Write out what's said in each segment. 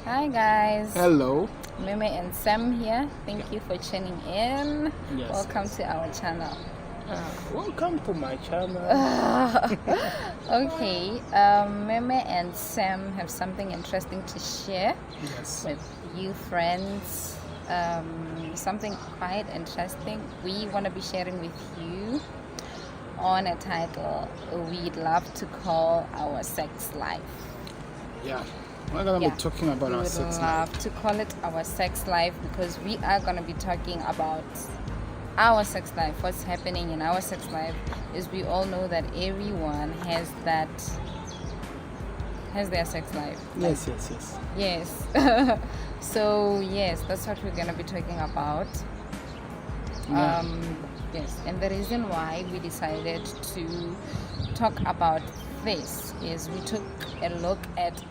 Hi guys. Hello. Meme and Sam here. Thank you for tuning in. Yes, Welcome to our channel. Welcome to my channel. Okay, Meme and Sam have something interesting to share Yes. with you friends. Something quite interesting we want to be sharing with you on a title we'd love to call our sex life. Yeah. We're gonna be talking about we our would sex love life. to call it our sex life because we are going to be talking about our sex life. What's happening in our sex life is we all know that everyone has their sex life. Yes. Yes. So yes, that's what we're going to be talking about. Yeah. Yes, and the reason why we decided to talk about this is we took a look at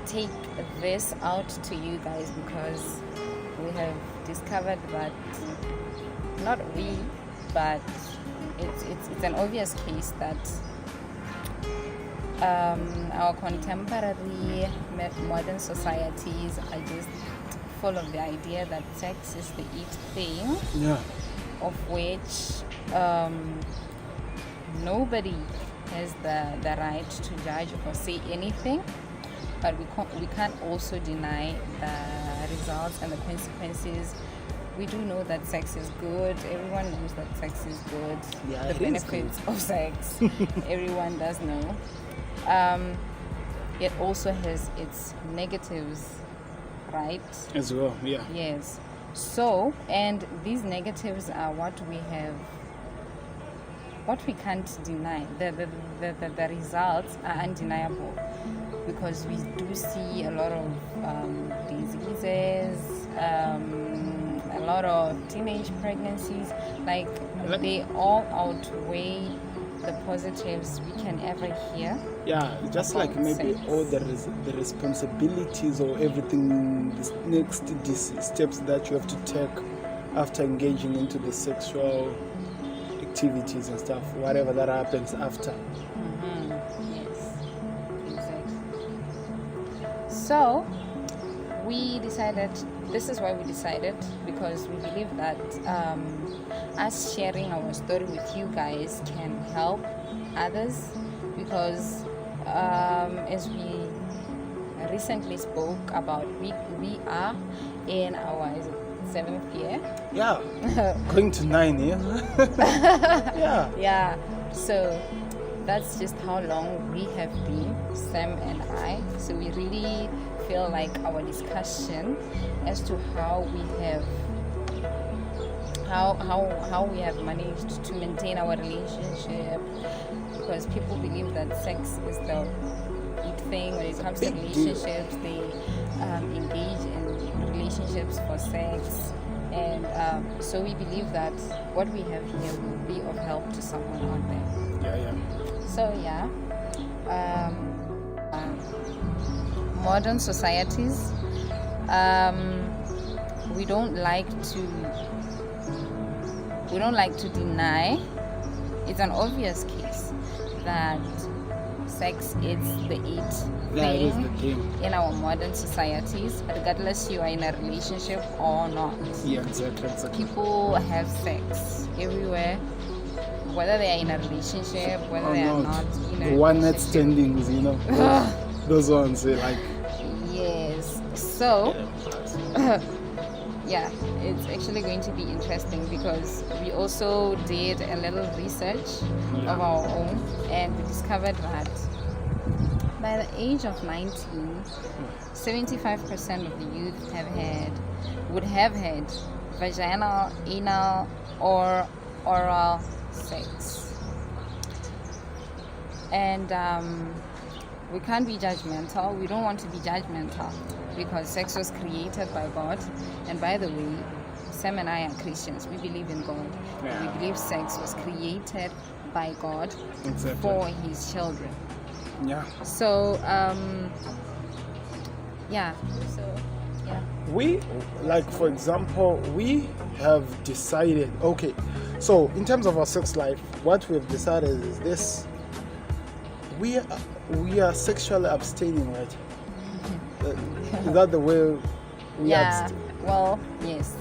take this out to you guys because we have discovered that but it's an obvious case that our contemporary modern societies are just full of the idea that sex is the it thing. Yeah. Of which nobody has the right to judge or say anything, but we can't also deny the results and the consequences. We do know that sex is good. Everyone knows that sex is good. Yeah, The it is benefits good. of sex, everyone does know. It also has its negatives, right? As well. Yeah. Yes. So, and these negatives are what we can't deny. The results are undeniable because we do see a lot of diseases, a lot of teenage pregnancies. Like they all outweigh the positives we can ever hear. Yeah, just like About maybe sex. all the responsibilities or everything, these steps that you have to take after engaging into the sexual activities and stuff, whatever that happens after. Yes, exactly. So this is why we decided, because we believe that us sharing our story with you guys can help others, because as we recently spoke about, we are in our 7th year. Yeah. Going to 9 years. Yeah. Yeah, so that's just how long we have been, Sam and I. So we really feel like our discussion as to how we have managed to maintain our relationship, because people believe that sex is the big thing when it comes to big deal. relationships. They engage in relationships for sex, and so we believe that what we have here will be of help to someone out there. Yeah. So yeah, modern societies, we don't like to deny. It's an obvious case that sex is the it Yeah, it is thing the thing. in our modern societies, regardless you are in a relationship or not. Yeah, exactly. People have sex everywhere, whether they are in a relationship, whether Or they are not. not in a The one night relationship. standings, those ones, like. Yes. So yeah, it's actually going to be interesting because we also did a little research of our own, and we discovered that by the age of 19, 75% of the youth would have had vaginal, anal, or oral sex. And we can't be judgmental. We don't want to be judgmental because sex was created by God. And by the way, Sam and I are Christians. We believe in God. Yeah. We believe sex was created by God Exactly. for his children. Yeah. So, We, like, for example, we have decided, okay, so in terms of our sex life, what we've decided is this: we are sexually abstaining, right? Is that the way we Yeah, act? well, yes.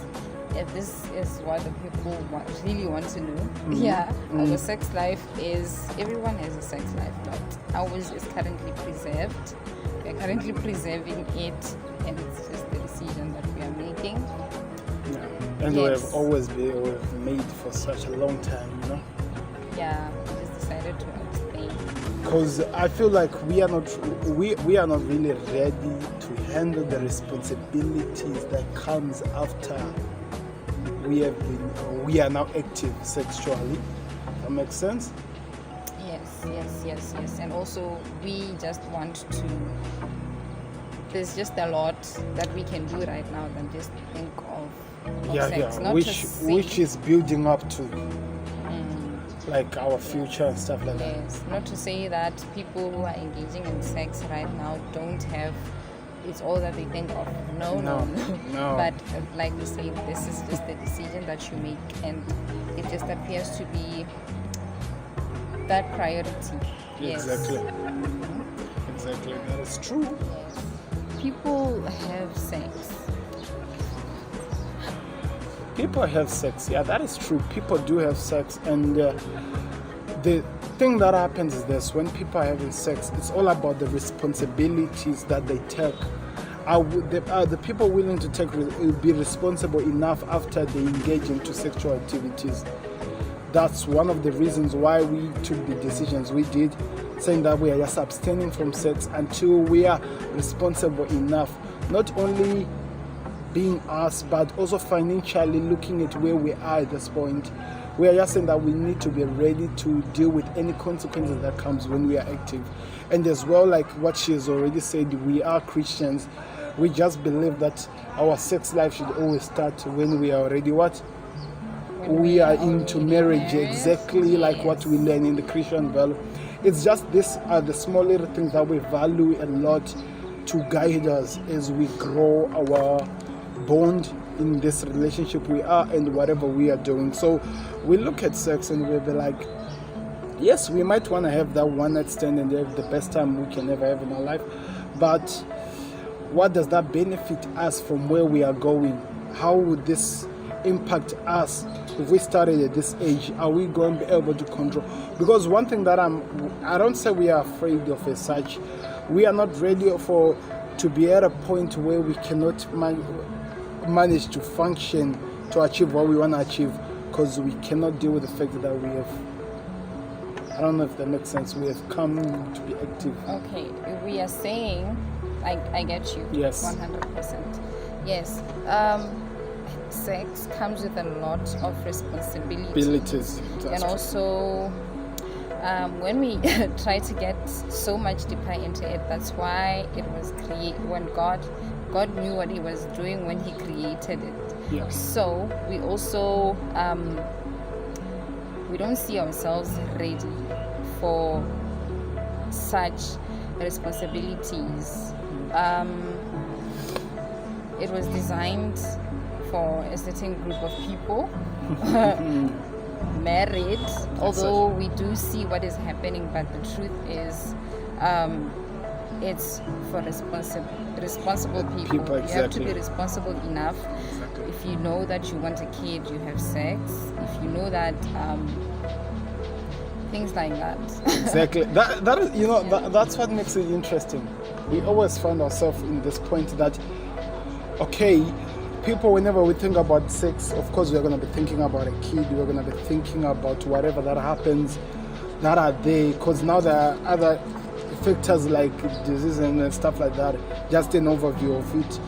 If this is what the people really want to know. Yeah, our sex life is, everyone has a sex life, but ours is currently preserved. We're currently preserving it, and it's just the decision that we are making. Yeah. And we Yes. have always been, we've made for such a long time, you know? Yeah, we just decided to abstain. Because I feel like we are not really ready to handle the responsibilities that comes after we are now active sexually. That makes sense? Yes. And also, we just want to. There's just a lot that we can do right now than just think of sex. Not to say- which is building up to like our future and stuff like that. Yes, not to say that people who are engaging in sex right now don't have, it's all that they think of. No. But like we say, this is just the decision that you make, and it just appears to be that priority. Yes. Exactly. That is true. Yes. People have sex. People have sex. Yeah, that is true. People do have sex, and the thing that happens is this: when people are having sex, it's all about the responsibilities that they take. Are the people willing to be responsible enough after they engage into sexual activities? That's one of the reasons why we took the decisions we did, saying that we are just abstaining from sex until we are responsible enough, not only being us, but also financially looking at where we are at this point. We are just saying that we need to be ready to deal with any consequences that comes when we are active. And as well, like what she has already said, we are Christians. We just believe that our sex life should always start when we are already what? When We are into already marriage, married. exactly like what we learn in the Christian value. It's just these are the small little things that we value a lot to guide us as we grow our bond in this relationship we are and whatever we are doing. So we look at sex and we'll be like, yes, we might want to have that one night stand and have the best time we can ever have in our life, but what does that benefit us from where we are going? How would this impact us if we started at this age? Are we going to be able to control? Because one thing that I don't say we are afraid of as such, we are not ready to be at a point where we cannot manage to function to achieve what we want to achieve, because we cannot deal with the fact that we have, I don't know if that makes sense, we have come to be active. Okay, we are saying, I get you. Yes. 100%. Yes. Sex comes with a lot of responsibilities. Abilities. And also, when we try to get so much deeper into it, that's why it was when God knew what He was doing when He created it. Yeah. So we also we don't see ourselves ready for such responsibilities. It was designed for a certain group of people. Married, although we do see what is happening, but the truth is it's for responsible people. You have to be responsible enough. Exactly. If you know that you want a kid, you have sex. If you know that things like that. Exactly. That is, that's what makes it interesting. We always find ourselves in this point that, okay, people, whenever we think about sex, of course we're going to be thinking about a kid, we're going to be thinking about whatever that happens that are there, because now there are other factors like disease and stuff like that. Just an overview of it.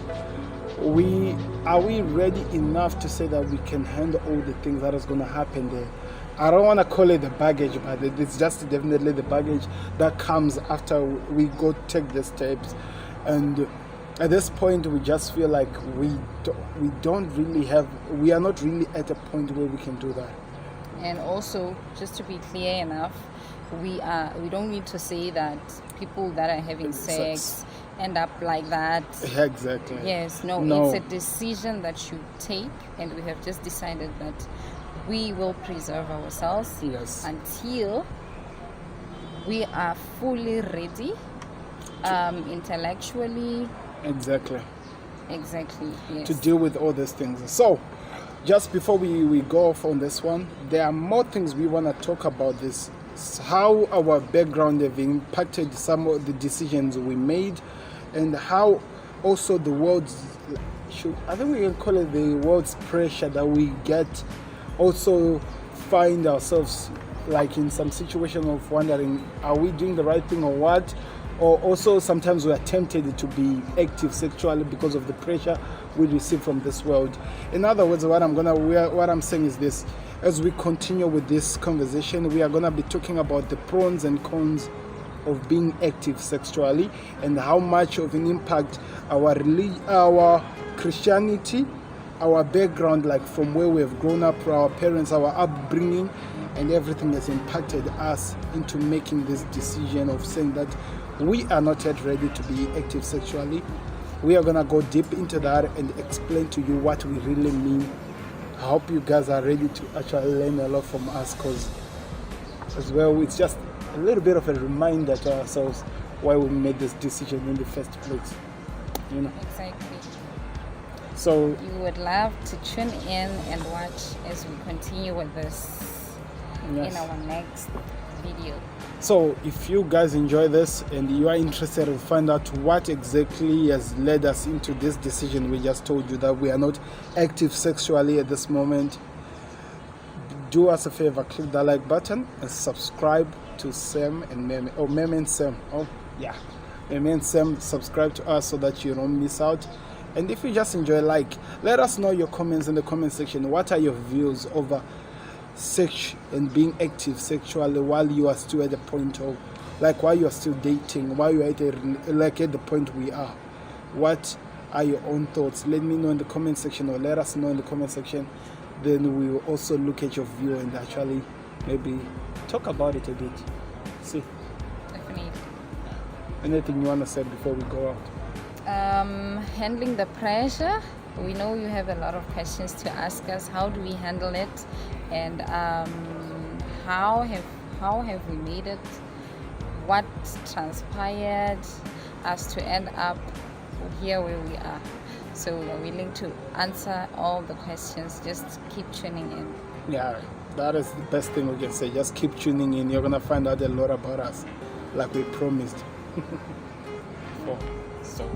Are we ready enough to say that we can handle all the things that is going to happen there? I don't want to call it the baggage, but it's just definitely the baggage that comes after we go take the steps. And at this point, we just feel like we are not really at a point where we can do that. And also, just to be clear enough, we don't need to say that people that are having sex end up like that. Exactly. Yes, no, it's a decision that you take, and we have just decided that we will preserve ourselves until we are fully ready, intellectually, Exactly. Yes. To deal with all these things. So, just before we go off on this one, there are more things we want to talk about this. How our background have impacted some of the decisions we made, and how also the world's, I think we can call it the world's pressure that we get, also find ourselves like in some situation of wondering, are we doing the right thing or what? Or also sometimes we are tempted to be active sexually because of the pressure we receive from this world. In other words, what I'm saying is this: as we continue with this conversation, we are gonna be talking about the pros and cons of being active sexually, and how much of an impact our Christianity, our background, like from where we have grown up, our parents, our upbringing, and everything has impacted us into making this decision of saying that we are not yet ready to be active sexually. We are gonna go deep into that and explain to you what we really mean. I hope you guys are ready to actually learn a lot from us, because as well, it's just a little bit of a reminder to ourselves why we made this decision in the first place. You know? Exactly. So you would love to tune in and watch as we continue with this in our next video. So if you guys enjoy this and you are interested to find out what exactly has led us into this decision we just told you, that we are not active sexually at this moment, do us a favor, click the like button and subscribe to Sam and Meme, or Meme and Sam. Oh yeah, Meme and Sam, subscribe to us so that you don't miss out. And if you just enjoy, let us know your comments in the comment section. What are your views over sex and being active sexually while you are still at the point of, while you are still dating, while you are at the point we are? What are your own thoughts? Let me know in the comment section, or let us know in the comment section. Then we will also look at your view and actually maybe talk about it a bit. See? Definitely. Anything you want to say before we go out? Handling the pressure. We know you have a lot of questions to ask us. How do we handle it? And how have we made it? What transpired us to end up here where we are? So we are willing to answer all the questions. Just keep tuning in. Yeah, that is the best thing we can say. Just keep tuning in. You're gonna find out a lot about us, like we promised. So